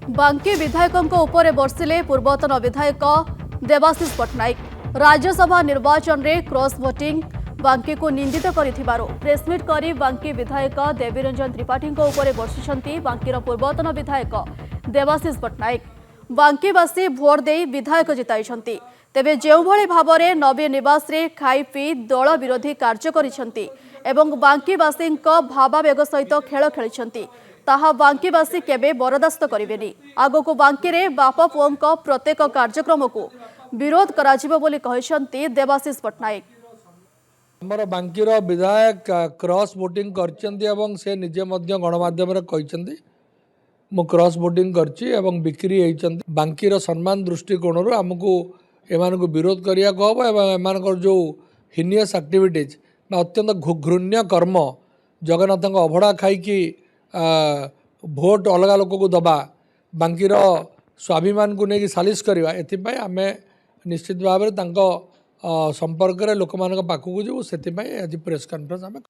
बांकी विधायकों उपरे बर्षिले पूर्वतन विधायक देवाशीष पट्टनायक राज्यसभा निर्वाचन में क्रॉस वोटिंग बांकी को निंदित करिथिबारो प्रेसमिट करी बांकी विधायक देवीरंजन त्रिपाठी उपरे बर्षिछंती बांकीर पूर्वतन विधायक देवाशीष पट्टनायक। बांकीवासी भोट दे विधायक जिताइछंती तेबे जेउभଳି भाबरे नवीन निवास रे खाई पी दल विरोधी कार्य करिछंती एवं बांकीवासी भावावेग सहित खेल खेलिछंती ताहा बांकीवासी केबे बरदास्त करेनि। आगको बांकी रे बाप पुओं प्रत्येक कार्यक्रम को विरोध कराजिबो बोली कहिसंती देवाशीष पट्टनायक। हमर बांकीर विधायक क्रॉस वोटिंग करचंती एवं से निजे मध्य गणमाध्यम रे कहिसंती मु क्रॉस वोटिंग करची एवं बिक्री होइचंती। बांकीर सम्मान दृष्टिकोण रो हमकु एमान को विरोध करिया कहब एवं एमान जो हिनियस एक्टिविटीज अत्यंत घृण्य कर्म जगन्नाथ अभड़ा खाई भोट अलग लोक को दबा बांकीर स्वाभिमान को लेकिन सालिश करवा एथिपाई आम निश्चित भाव में संपर्क लोक मान पाखक जीव से आज प्रेस कॉन्फ्रेंस आम